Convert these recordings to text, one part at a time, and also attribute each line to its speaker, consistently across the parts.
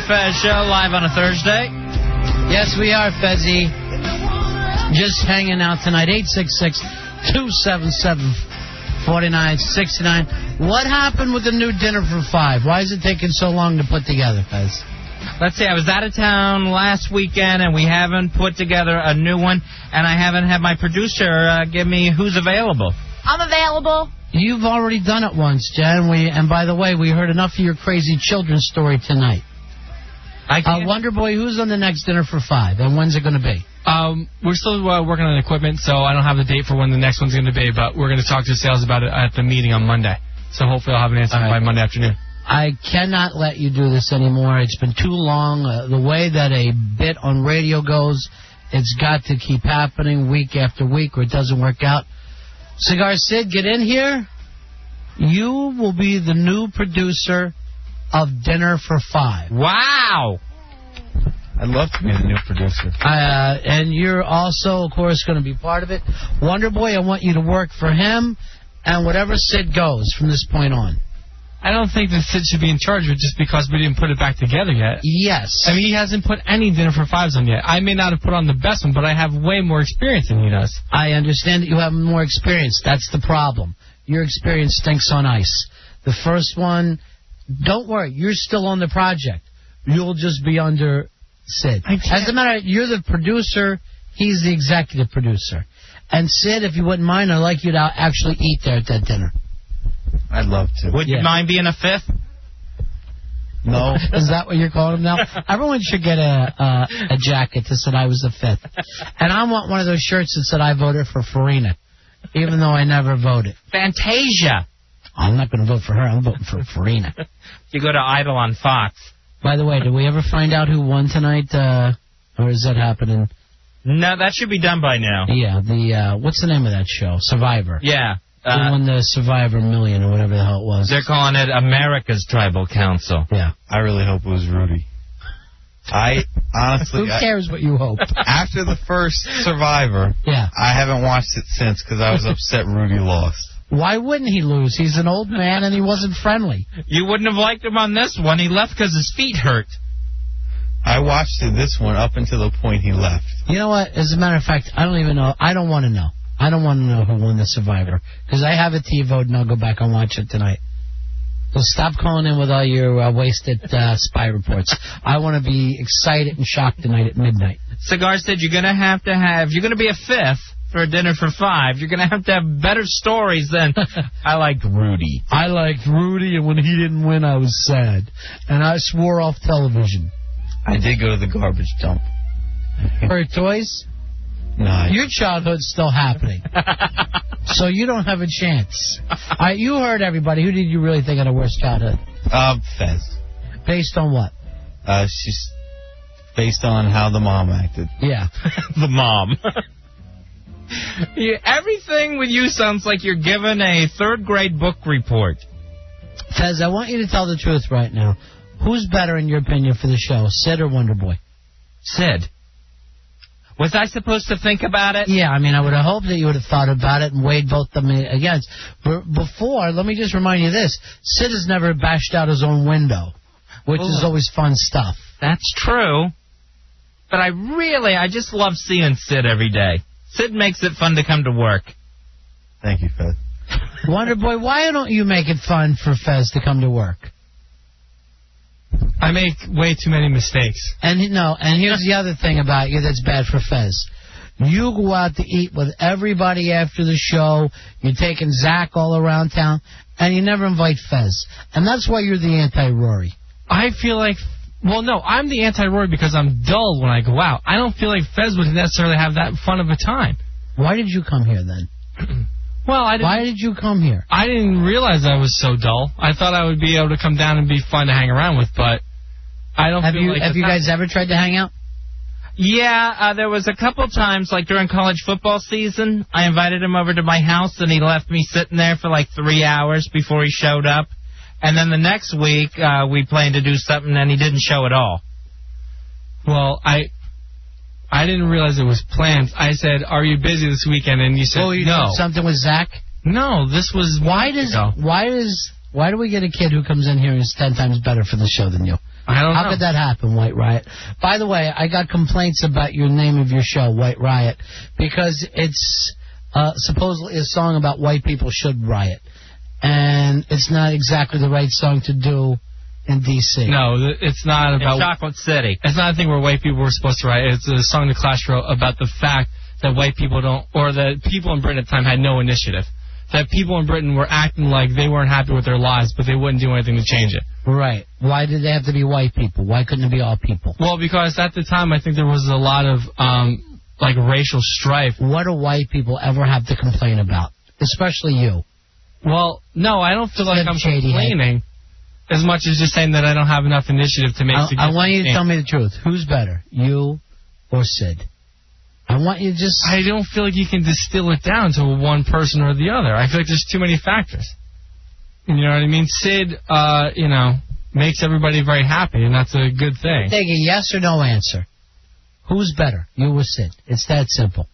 Speaker 1: Fez show live on a Thursday.
Speaker 2: Yes, we are, Fezzy. Just hanging out tonight. 866-277-4969. What happened with the new dinner for 5? Why is it taking so long to put together, Fez?
Speaker 1: Let's see, I was out of town last weekend, and we haven't put together a new one, and I haven't had my producer give me who's available.
Speaker 3: I'm available.
Speaker 2: You've already done it once, Jen. And by the way, we heard enough of your crazy children's story tonight. Wonder Boy, who's on the next dinner for 5, and when's it going to be?
Speaker 4: We're still working on equipment, so I don't have the date for when the next one's going to be, but we're going to talk to sales about it at the meeting on Monday. So hopefully I'll have an answer by Monday afternoon.
Speaker 2: I cannot let you do this anymore. It's been too long. The way that a bit on radio goes, it's got to keep happening week after week or it doesn't work out. Cigar Sid, get in here. You will be the new producer of Dinner for 5.
Speaker 1: Wow!
Speaker 5: I'd love to be the new producer.
Speaker 2: And you're also, of course, going to be part of it. Wonder Boy, I want you to work for him and whatever Sid goes from this point on.
Speaker 4: I don't think that Sid should be in charge of it just because we didn't put it back together yet.
Speaker 2: Yes.
Speaker 4: I mean, he hasn't put any Dinner for 5s on yet. I may not have put on the best one, but I have way more experience than he does.
Speaker 2: I understand that you have more experience. That's the problem. Your experience stinks on ice. The first one, don't worry, you're still on the project. You'll just be under Sid. As a matter of fact, you're the producer, he's the executive producer. And Sid, if you wouldn't mind, I'd like you to actually eat there at that dinner.
Speaker 5: I'd love to.
Speaker 1: Would you mind being a 5th?
Speaker 2: No. Is that what you're calling him now? Everyone should get a jacket that said I was the 5th. And I want one of those shirts that said I voted for Farina, even though I never voted.
Speaker 1: Fantasia.
Speaker 2: I'm not going to vote for her. I'm voting for Farina.
Speaker 1: You go to Idol on Fox.
Speaker 2: By the way, did we ever find out who won tonight? Or is that happening?
Speaker 1: No, that should be done by now.
Speaker 2: Yeah, what's the name of that show? Survivor.
Speaker 1: Yeah.
Speaker 2: Who won the Survivor Million or whatever the hell it was.
Speaker 1: They're calling it America's Tribal Council.
Speaker 2: Yeah.
Speaker 5: I really hope it was Rudy. I honestly...
Speaker 2: Who cares what you hope?
Speaker 5: After the first Survivor, I haven't watched it since because I was upset Rudy lost.
Speaker 2: Why wouldn't he lose? He's an old man and he wasn't friendly.
Speaker 1: You wouldn't have liked him on this one. He left because his feet hurt.
Speaker 5: I watched this one up until the point he left.
Speaker 2: You know what? As a matter of fact, I don't even know. I don't want to know. I don't want to know who won the Survivor. Because I have a TiVo and I'll go back and watch it tonight. So stop calling in with all your wasted spy reports. I want to be excited and shocked tonight at midnight.
Speaker 1: Cigar said you're going to have, if you're going to be a 5th for a dinner for 5, you're going to have better stories than I liked Rudy.
Speaker 2: I liked Rudy, and when he didn't win, I was sad. And I swore off television.
Speaker 5: I did go to the garbage dump.
Speaker 2: For toys?
Speaker 5: No.
Speaker 2: Your childhood's still happening. So you don't have a chance. You heard everybody. Who did you really think had a worse childhood?
Speaker 5: Fez.
Speaker 2: Based on what?
Speaker 5: She's based on how the mom acted.
Speaker 2: Yeah.
Speaker 1: The mom. Everything with you sounds like you're given a 3rd grade book report.
Speaker 2: Fez, I want you to tell the truth right now. Who's better, in your opinion, for the show, Sid or Wonder Boy?
Speaker 1: Sid. Was I supposed to think about it?
Speaker 2: Yeah, I mean, I would have hoped that you would have thought about it and weighed both them against. But before, let me just remind you this. Sid has never bashed out his own window, which is always fun stuff.
Speaker 1: That's true. But I just love seeing Sid every day. Sid makes it fun to come to work.
Speaker 5: Thank you, Fez.
Speaker 2: Wonder Boy, why don't you make it fun for Fez to come to work?
Speaker 4: I make way too many mistakes.
Speaker 2: And here's the other thing about you that's bad for Fez. You go out to eat with everybody after the show. You're taking Zach all around town, and you never invite Fez. And that's why you're the anti-Rory.
Speaker 4: I feel like... Well, no, I'm the anti-Rory because I'm dull when I go out. I don't feel like Fez would necessarily have that fun of a time.
Speaker 2: Why did you come here, then?
Speaker 4: Well,
Speaker 2: Why did you come here?
Speaker 4: I didn't realize I was so dull. I thought I would be able to come down and be fun to hang around with, but I don't feel like...
Speaker 2: Have you guys ever tried to hang out?
Speaker 1: Yeah, there was a couple times, like during college football season, I invited him over to my house, and he left me sitting there for like 3 hours before he showed up. And then the next week, we planned to do something, and he didn't show at all.
Speaker 4: Well, I didn't realize it was planned. I said, "Are you busy this weekend?" And you said,
Speaker 2: "Oh, you
Speaker 4: no."
Speaker 2: did something with Zach?
Speaker 4: No, this was
Speaker 2: why do we get a kid who comes in here and is 10 times better for the show than you?
Speaker 4: I don't know.
Speaker 2: How could that happen, White Riot? By the way, I got complaints about your name of your show, White Riot, because it's supposedly a song about white people should riot. And it's not exactly the right song to do in D.C.
Speaker 4: No, it's not about...
Speaker 1: In Chocolate City.
Speaker 4: It's not a thing where white people were supposed to riot. It's a song the Clash wrote about the fact that white people don't... Or that people in Britain at the time had no initiative. That people in Britain were acting like they weren't happy with their lives, but they wouldn't do anything to change it.
Speaker 2: Right. Why did they have to be white people? Why couldn't it be all people?
Speaker 4: Well, because at the time, I think there was a lot of, racial strife.
Speaker 2: What do white people ever have to complain about? Especially you.
Speaker 4: Well, no, I don't feel like I'm complaining as much as just saying that I don't have enough initiative to make
Speaker 2: I want you to tell me the truth. Who's better, you or Sid? I want you to just...
Speaker 4: I don't feel like you can distill it down to one person or the other. I feel like there's too many factors. You know what I mean? Sid, makes everybody very happy, and that's a good thing.
Speaker 2: Take a yes or no answer. Who's better, you or Sid? It's that simple.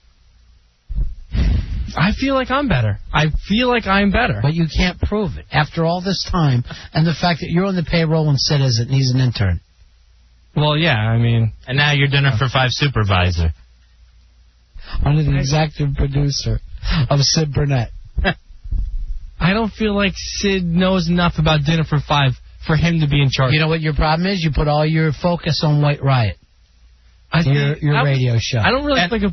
Speaker 4: I feel like I'm better. I feel like I'm better.
Speaker 2: But you can't prove it after all this time, and the fact that you're on the payroll and Sid isn't, and he's an intern.
Speaker 4: Well, yeah, I mean...
Speaker 1: And now you're Dinner for Five supervisor.
Speaker 2: Under the executive producer of Sid Burnett.
Speaker 4: I don't feel like Sid knows enough about Dinner for Five for him to be in charge.
Speaker 2: You know what your problem is? You put all your focus on White Riot. Your radio show.
Speaker 4: I don't really think of...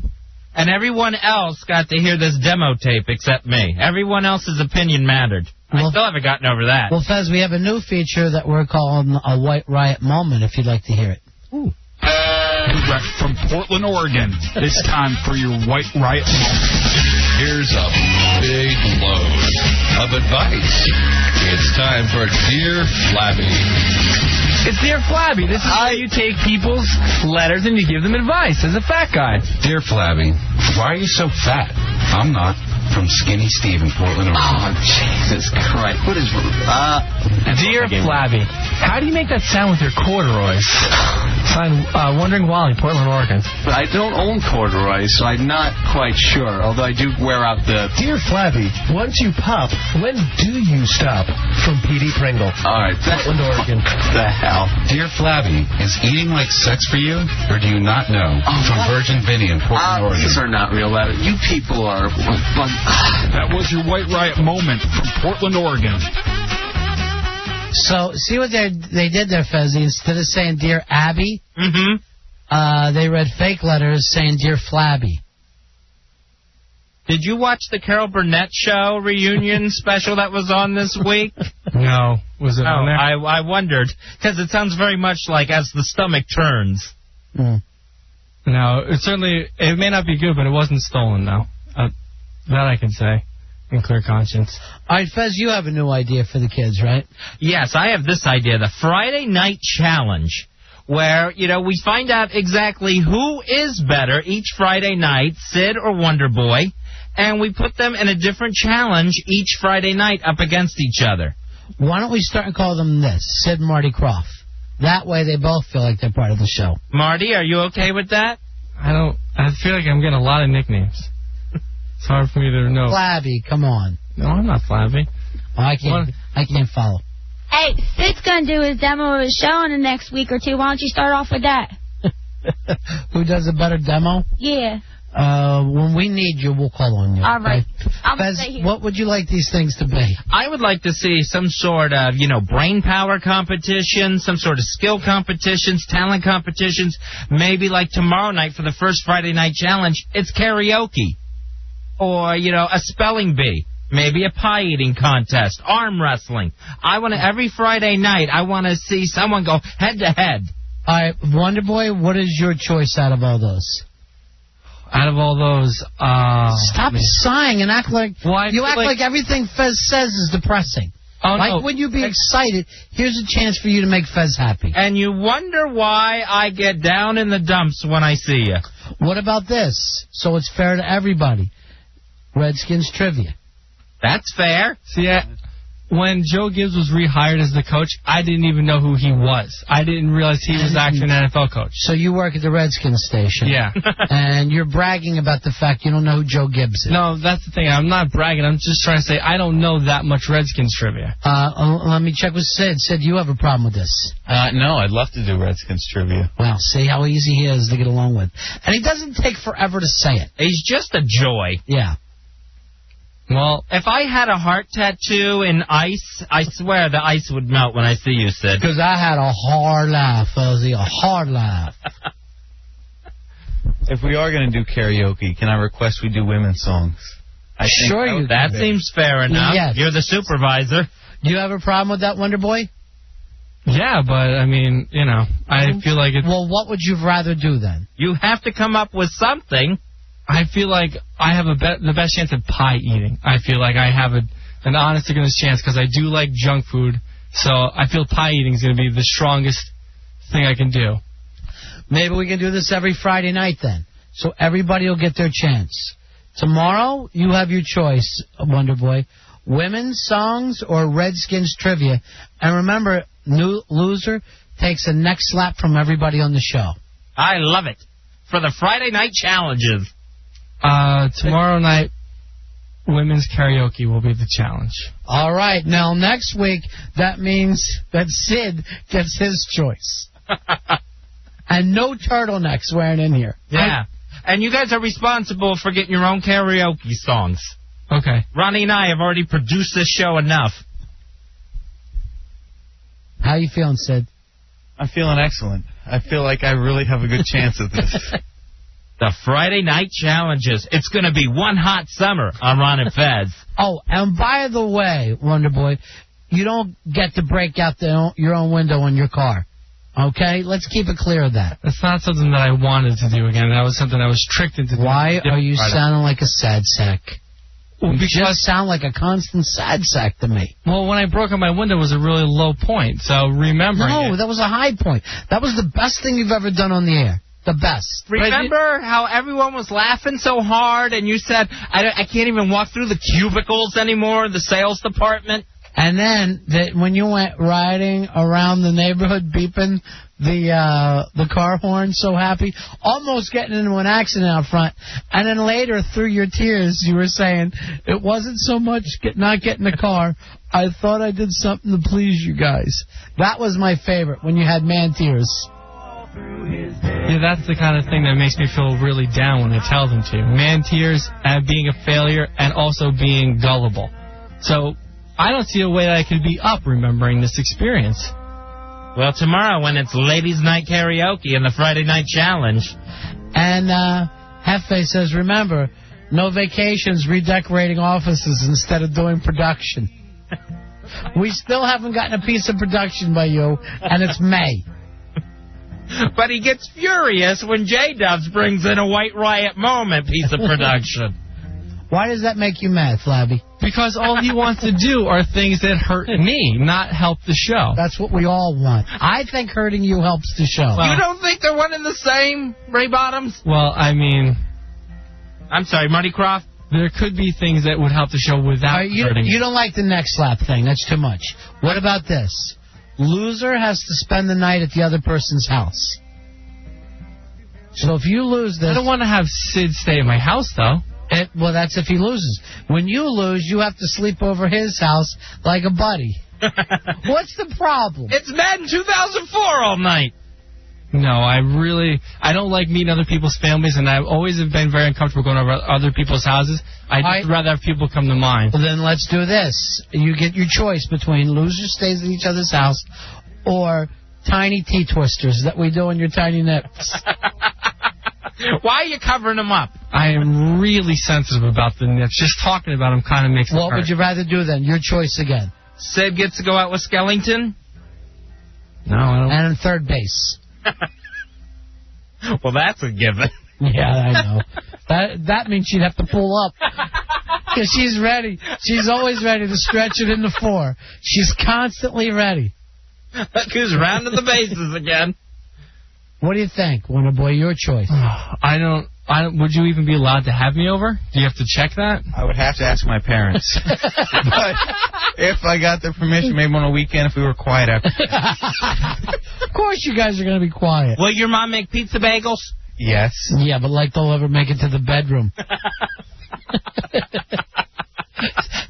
Speaker 1: And everyone else got to hear this demo tape except me. Everyone else's opinion mattered. I still haven't gotten over that.
Speaker 2: Well, Fez, we have a new feature that we're calling a White Riot Moment, if you'd like to hear it.
Speaker 3: Ooh. Direct from Portland, Oregon. It's time for your White Riot Moment.
Speaker 6: Here's a big load of advice. It's time for Dear Flabby.
Speaker 4: It's Dear Flabby. This is how you take people's letters and you give them advice as a fat guy.
Speaker 6: Dear Flabby, why are you so fat? I'm not. From Skinny Steve in Portland, Oregon.
Speaker 7: Oh, Jesus Christ. What is...
Speaker 4: Dear Flabby, how do you make that sound with your corduroys? Signed, Wondering Wally, Portland, Oregon.
Speaker 7: But I don't own corduroys, so I'm not quite sure, although I do wear out the...
Speaker 8: Dear Flabby, once you pop, when do you stop? From P.D. Pringle.
Speaker 7: All right.
Speaker 8: Portland, Oregon.
Speaker 7: The hell?
Speaker 6: Dear Flabby, is eating like sex for you, or do you not know? From Virgin Vinny in Portland, Oregon.
Speaker 7: These are not real letters. You people are...
Speaker 3: That was your White Riot Moment from Portland, Oregon.
Speaker 2: So, see what they did there, Fezzy? Instead of saying Dear Abby, they read fake letters saying Dear Flabby.
Speaker 1: Did you watch the Carol Burnett Show reunion special that was on this week?
Speaker 4: No. Was it on there?
Speaker 1: I wondered, because it sounds very much like As the Stomach Turns.
Speaker 2: Mm.
Speaker 4: No, it may not be good, but it wasn't stolen, though. That I can say in clear conscience.
Speaker 2: All right, Fez, you have a new idea for the kids, right?
Speaker 1: Yes, I have this idea, the Friday Night Challenge, where, we find out exactly who is better each Friday night, Sid or Wonder Boy, and we put them in a different challenge each Friday night up against each other.
Speaker 2: Why don't we start and call them this, Sid and Marty Croft? That way they both feel like they're part of the show.
Speaker 1: Marty, are you okay with that?
Speaker 4: I feel like I'm getting a lot of nicknames. It's hard for me to know.
Speaker 2: Flabby, come on.
Speaker 4: No, I'm not Flabby.
Speaker 2: Oh, I can't follow.
Speaker 9: Hey, Sid's going to do his demo of his show in the next week or two. Why don't you start off with that?
Speaker 2: Who does a better demo?
Speaker 9: Yeah.
Speaker 2: When we need you, we'll call on you.
Speaker 9: All right.
Speaker 2: Okay? Fez, what would you like these things to be?
Speaker 1: I would like to see some sort of, brain power competition, some sort of skill competitions, talent competitions. Maybe like tomorrow night for the first Friday Night Challenge, it's karaoke. Or, a spelling bee. Maybe a pie eating contest. Arm wrestling. Every Friday night, I want to see someone go head to head.
Speaker 2: All right, Wonder Boy, what is your choice out of all those?
Speaker 4: Out of all those,
Speaker 2: Stop sighing and act like... you act like everything Fez says is depressing.
Speaker 4: Oh,
Speaker 2: like,
Speaker 4: no.
Speaker 2: when you be excited, here's a chance for you to make Fez happy.
Speaker 1: And you wonder why I get down in the dumps when I see you.
Speaker 2: What about this? So it's fair to everybody. Redskins trivia.
Speaker 1: That's fair.
Speaker 4: See, when Joe Gibbs was rehired as the coach, I didn't even know who he was. I didn't realize he was actually an NFL coach.
Speaker 2: So you work at the Redskins station.
Speaker 4: Yeah.
Speaker 2: And you're bragging about the fact you don't know who Joe Gibbs is.
Speaker 4: No, that's the thing. I'm not bragging. I'm just trying to say I don't know that much Redskins trivia.
Speaker 2: Let me check with Sid. Sid, you have a problem with this?
Speaker 5: No, I'd love to do Redskins trivia.
Speaker 2: Well, see how easy he is to get along with. And he doesn't take forever to say it.
Speaker 1: He's just a joy.
Speaker 2: Yeah.
Speaker 1: Well, if I had a heart tattoo in ice, I swear the ice would melt when I see you, Sid.
Speaker 2: Because I had a hard life, Fuzzy, a hard life.
Speaker 5: If we are going to do karaoke, can I request we do women's songs?
Speaker 2: Sure you can.
Speaker 1: That seems fair enough.
Speaker 2: Yes.
Speaker 1: You're the supervisor.
Speaker 2: Do you have a problem with that, Wonder Boy?
Speaker 4: Yeah, but, I mean, you know, I feel like it's...
Speaker 2: Well, what would you rather do then?
Speaker 1: You have to come up with something.
Speaker 4: I feel like I have the best chance at pie eating. I feel like I have an honest-to-goodness chance because I do like junk food. So I feel pie eating is going to be the strongest thing I can do.
Speaker 2: Maybe we can do this every Friday night then, so everybody will get their chance. Tomorrow, you have your choice, Wonder Boy. Women's songs or Redskins trivia. And remember, new loser takes a neck slap from everybody on the show.
Speaker 1: I love it. For the Friday night challenges.
Speaker 4: Tomorrow night, women's karaoke will be the challenge.
Speaker 2: All right. Now, next week, that means that Sid gets his choice. And no turtlenecks wearing in here.
Speaker 1: Yeah. And you guys are responsible for getting your own karaoke songs.
Speaker 4: Okay.
Speaker 1: Ronnie and I have already produced this show enough.
Speaker 2: How you feeling, Sid?
Speaker 5: I'm feeling excellent. I feel like I really have a good chance at this.
Speaker 1: The Friday night challenges. It's going to be one hot summer on Ron and Fez.
Speaker 2: Oh, and by the way, Wonder Boy, you don't get to break out your own window in your car. Okay? Let's keep it clear of that.
Speaker 4: That's not something that I wanted to do again. That was something I was tricked into doing.
Speaker 2: Why are you sounding like a sad sack?
Speaker 4: Well,
Speaker 2: you just sound like a constant sad sack to me.
Speaker 4: Well, when I broke out my window, it was a really low point. So remembering
Speaker 2: No, that was a high point. That was the best thing you've ever done on the air. The best.
Speaker 1: Remember how everyone was laughing so hard and you said, I can't even walk through the cubicles anymore, the sales department?
Speaker 2: And then when you went riding around the neighborhood beeping the car horn so happy, almost getting into an accident out front, and then later through your tears you were saying, it wasn't so much not getting the car, I thought I did something to please you guys. That was my favorite, when you had man tears.
Speaker 4: Yeah, that's the kind of thing that makes me feel really down when I tell them to. Man tears, and being a failure, and also being gullible. So I don't see a way that I could be up remembering this experience.
Speaker 1: Well, tomorrow when it's Ladies' Night Karaoke and the Friday Night Challenge.
Speaker 2: And Hefe says, remember, no vacations, redecorating offices instead of doing production. We still haven't gotten a piece of production by you, and it's May.
Speaker 1: But he gets furious when J-Dubs brings in a White Riot Moment piece of production.
Speaker 2: Why does that make you mad, Flabby?
Speaker 4: Because all he wants to do are things that hurt me, not help the show.
Speaker 2: That's what we all want. I think hurting you helps the show.
Speaker 1: Well, you don't think they're one and the same, Ray Bottoms?
Speaker 4: Well, I mean...
Speaker 1: I'm sorry, Marty Croft?
Speaker 4: There could be things that would help the show without hurting
Speaker 2: you don't like the neck slap thing. That's too much. What about this? Loser has to spend the night at the other person's house. So if you lose this...
Speaker 4: I don't want to have Sid stay at my house, though.
Speaker 2: Well, that's if he loses. When you lose, you have to sleep over his house like a buddy. What's the problem?
Speaker 1: It's Madden 2004 all night.
Speaker 4: No, I don't like meeting other people's families, and I've always been very uncomfortable going over other people's houses. I'd rather have people come to mine.
Speaker 2: Well, then let's do this. You get your choice between loser stays at each other's house or tiny tea twisters that we do in your tiny nips.
Speaker 1: Why are you covering them up?
Speaker 4: I am really sensitive about the nips. Just talking about them kind of makes it hurt.
Speaker 2: What would you rather do then? Your choice again.
Speaker 1: Sid gets to go out with Skellington?
Speaker 4: No, I don't.
Speaker 2: And in third base.
Speaker 1: Well, that's a given.
Speaker 2: Yeah, I know. That means she'd have to pull up. Because she's ready. She's always ready to stretch it into 4. She's constantly ready.
Speaker 1: Look who's rounding the bases again.
Speaker 2: What do you think, Wonder Boy? Your choice.
Speaker 4: I don't. Would you even be allowed to have me over? Do you have to check that?
Speaker 5: I would have to ask my parents. But if I got their permission, maybe on a weekend if we were quiet after.
Speaker 2: Of course you guys are going to be quiet.
Speaker 1: Will your mom make pizza bagels?
Speaker 5: Yes.
Speaker 2: Yeah, but like they'll ever make it to the bedroom.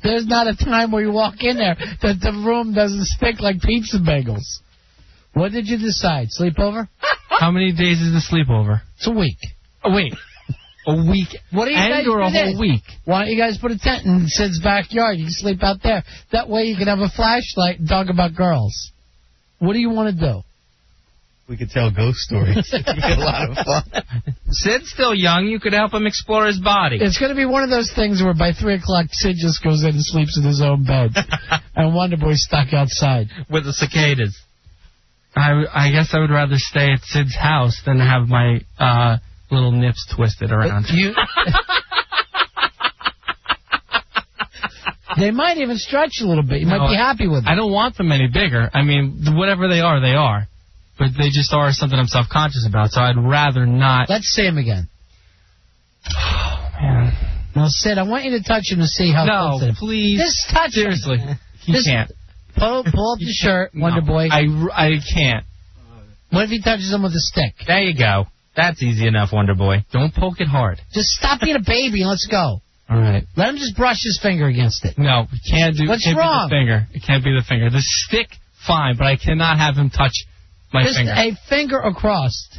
Speaker 2: There's not a time where you walk in there that the room doesn't stink like pizza bagels. What did you decide? Sleepover?
Speaker 4: How many days is the sleepover?
Speaker 2: It's a week.
Speaker 4: Oh, wait. A week
Speaker 2: what do you guys
Speaker 4: or a whole week?
Speaker 2: Why don't you guys put a tent in Sid's backyard? You can sleep out there. That way you can have a flashlight and talk about girls. What do you want to do?
Speaker 5: We could tell ghost stories. It'd be a lot of fun.
Speaker 1: Sid's still young. You could help him explore his body.
Speaker 2: It's going to be one of those things where by 3 o'clock, Sid just goes in and sleeps in his own bed. And Wonder Boy's stuck outside.
Speaker 1: With the cicadas.
Speaker 4: I guess I would rather stay at Sid's house than have my little nips twisted around.
Speaker 2: They might even stretch a little bit. You might be happy with them.
Speaker 4: I don't want them any bigger. I mean, whatever they are, they are. But they just are something I'm self-conscious about, so I'd rather not.
Speaker 2: Let's see him again.
Speaker 4: Oh, man.
Speaker 2: Now, Sid, I want you to touch him to see how close it is.
Speaker 4: No, please.
Speaker 2: Just touch him.
Speaker 4: Seriously. He can't.
Speaker 2: Pull up the shirt, Wonder Boy.
Speaker 4: I can't.
Speaker 2: What if he touches him with a stick?
Speaker 1: There you go. That's easy enough, Wonder Boy.
Speaker 4: Don't poke it hard.
Speaker 2: Just stop being a baby and let's go.
Speaker 4: All right.
Speaker 2: Let him just brush his finger against it.
Speaker 4: No, we can't do.
Speaker 2: What's
Speaker 4: it.
Speaker 2: wrong?
Speaker 4: Be the finger. It can't be the finger. The stick, fine, but I cannot have him touch my
Speaker 2: just
Speaker 4: finger.
Speaker 2: A finger across.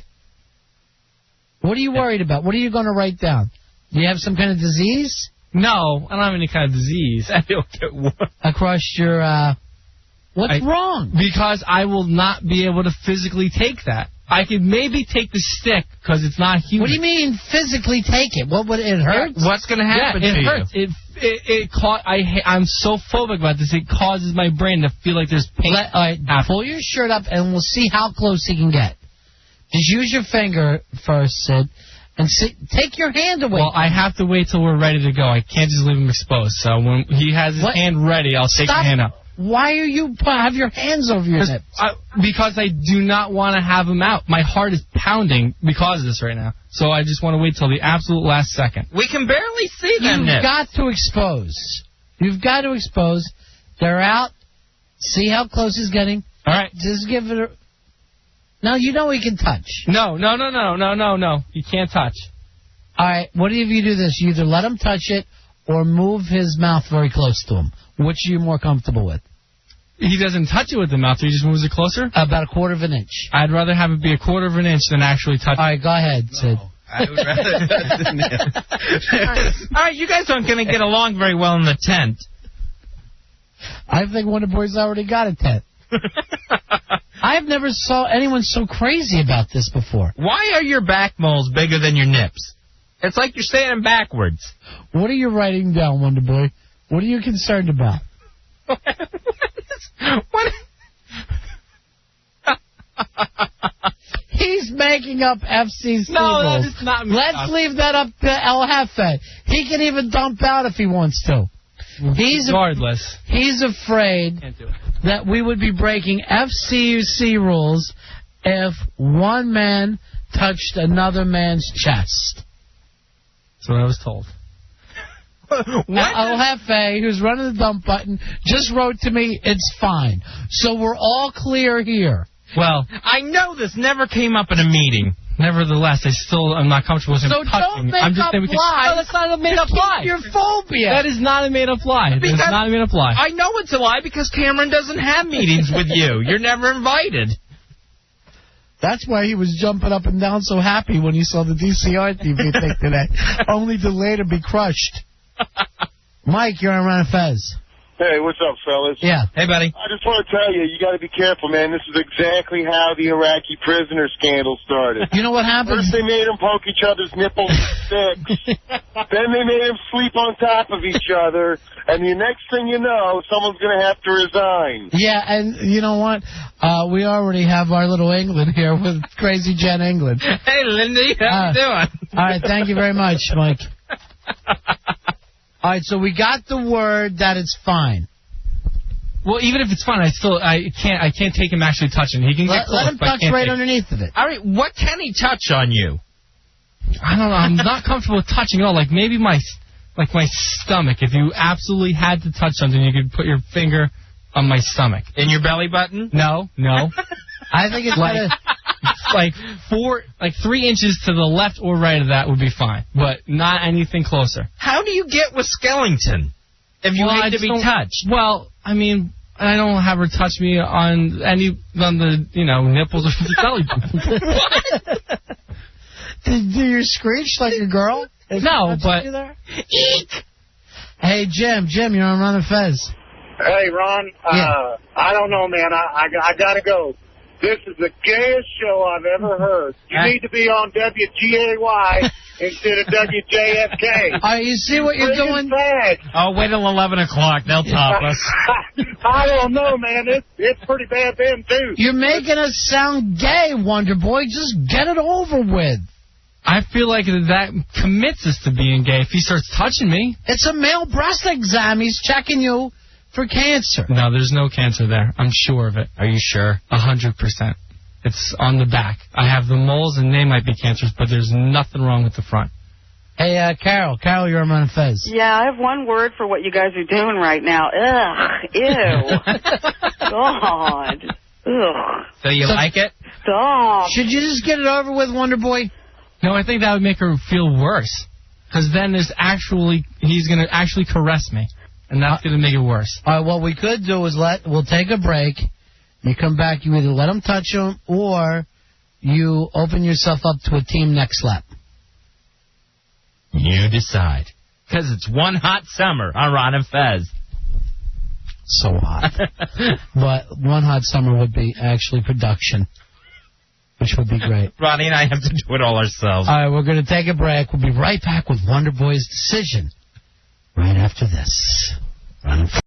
Speaker 2: What are you worried about? What are you going to write down? Do you have some kind of disease?
Speaker 4: No, I don't have any kind of disease. I don't get what.
Speaker 2: Across your, what's wrong?
Speaker 4: Because I will not be able to physically take that. I could maybe take the stick because it's not human.
Speaker 2: What do you mean physically take it? What would it hurt?
Speaker 1: Yeah, what's going to happen to
Speaker 4: it
Speaker 1: you?
Speaker 4: hurts. I'm so phobic about this. It causes my brain to feel like there's pain.
Speaker 2: All right, pull your shirt up and we'll see how close he can get. Just use your finger first, Sid, and take your hand away.
Speaker 4: Well, I have to wait till we're ready to go. I can't just leave him exposed. So when he has his hand ready, I'll take my hand up.
Speaker 2: Why are you have your hands over your hips?
Speaker 4: Because I do not want to have him out. My heart is pounding because of this right now. So I just want to wait till the absolute last second.
Speaker 1: We can barely see them.
Speaker 2: You've got to expose. You've got to expose. They're out. See how close he's getting.
Speaker 4: All right.
Speaker 2: Just give it a... Now, you know he can touch.
Speaker 4: No. You can't touch.
Speaker 2: All right. What if you do this? You either let him touch it or move his mouth very close to him. Which are you more comfortable with?
Speaker 4: He doesn't touch it with the mouth. He just moves it closer?
Speaker 2: About 1/4 inch.
Speaker 4: I'd rather have it be 1/4 inch than actually touch it.
Speaker 2: All right, go ahead, Sid.
Speaker 5: I would rather touch the nip.
Speaker 1: All right, you guys aren't going to get along very well in the tent.
Speaker 2: I think Wonder Boy's already got a tent. I've never saw anyone so crazy about this before.
Speaker 1: Why are your back moles bigger than your nips? It's like you're standing backwards.
Speaker 2: What are you writing down, Wonder Boy? What are you concerned about?
Speaker 1: What?
Speaker 2: He's making up FCC
Speaker 4: No, that
Speaker 2: rules.
Speaker 4: is not me.
Speaker 2: Let's leave that up to El Jefe. He can even dump out if he wants to.
Speaker 4: Regardless.
Speaker 2: He's afraid that we would be breaking FCC rules if one man touched another man's chest.
Speaker 4: That's what I was told.
Speaker 2: Now, El Jefe, who's running the dump button, just wrote to me, it's fine. So we're all clear here.
Speaker 4: Well,
Speaker 1: I know this never came up in a meeting.
Speaker 4: Nevertheless, I'm not comfortable with him
Speaker 2: So
Speaker 4: touching.
Speaker 2: don't make
Speaker 4: I'm just
Speaker 2: up
Speaker 4: saying
Speaker 2: lies.
Speaker 4: No, that's not a made-up lie.
Speaker 2: Your phobia.
Speaker 4: That is not a made-up lie. That is not a made-up lie.
Speaker 1: I know it's a lie because Cameron doesn't have meetings with you. You're never invited.
Speaker 2: That's why he was jumping up and down so happy when he saw the DCR TV thing today, only to later be crushed. Mike, you're on Ron and Fez.
Speaker 10: Hey, what's up, fellas?
Speaker 2: Yeah.
Speaker 1: Hey, buddy.
Speaker 10: I just want to tell you, you got to be careful, man. This is exactly how the Iraqi prisoner scandal started.
Speaker 2: You know what happened?
Speaker 10: First they made them poke each other's nipples with sticks. Then they made them sleep on top of each other. And the next thing you know, someone's going to have to resign.
Speaker 2: Yeah, and you know what? We already have our little England here with Crazy Jen England.
Speaker 1: Hey, Lindy, how you doing?
Speaker 2: All right, thank you very much, Mike. All right, so we got the word that it's fine.
Speaker 4: Well, even if it's fine, I can't take him actually touching. He can get close.
Speaker 2: Let him touch right underneath of it.
Speaker 1: All right, what can he touch on you?
Speaker 4: I don't know. I'm not comfortable with touching at all. Like maybe my stomach. If you absolutely had to touch something, you could put your finger on my stomach.
Speaker 1: In your belly button?
Speaker 4: No.
Speaker 2: I think it's
Speaker 4: like 3 inches to the left or right of that would be fine, but not anything closer.
Speaker 1: How do you get with Skellington if you hate to be touched?
Speaker 4: Well, I mean, I don't have her touch me on the nipples or the belly button.
Speaker 2: What? Do you screech like a girl?
Speaker 4: No, but
Speaker 2: eek. Hey, Jim, you're on Ron and Fez.
Speaker 10: Hey, Ron.
Speaker 2: Yeah.
Speaker 10: I don't know, man. I gotta go. This is the gayest show I've ever heard. You need to be on WGAY instead of WJFK.
Speaker 2: All right, you see what you're doing?
Speaker 1: Oh, wait till 11 o'clock. They'll top us.
Speaker 10: I don't know, man. It's pretty bad then, too.
Speaker 2: You're making us sound gay, Wonder Boy. Just get it over with.
Speaker 4: I feel like that commits us to being gay if he starts touching me.
Speaker 2: It's a male breast exam. He's checking you for cancer.
Speaker 4: No, there's no cancer there. I'm sure of it.
Speaker 1: Are you sure?
Speaker 4: 100%. It's on the back. I have the moles, and they might be cancerous, but there's nothing wrong with the front.
Speaker 2: Hey, Carol, you're on Ron and Fez.
Speaker 11: Yeah, I have one word for what you guys are doing right now. Ugh. Ew. God. Ugh.
Speaker 1: So you like it?
Speaker 11: Stop.
Speaker 2: Should you just get it over with, Wonder Boy?
Speaker 4: No, I think that would make her feel worse. Because then he's going to actually caress me. And that's going to make it worse.
Speaker 2: All right, what we could do is we'll take a break. You come back, you either let him touch him, or you open yourself up to a team neck slap.
Speaker 1: You decide. Because it's one hot summer on Ron and Fez.
Speaker 2: So hot. But one hot summer would be actually production, which would be great.
Speaker 1: Ronnie and I have to do it all ourselves.
Speaker 2: All right, we're going to take a break. We'll be right back with Wonder Boy's decision right after this. Ron and Fez.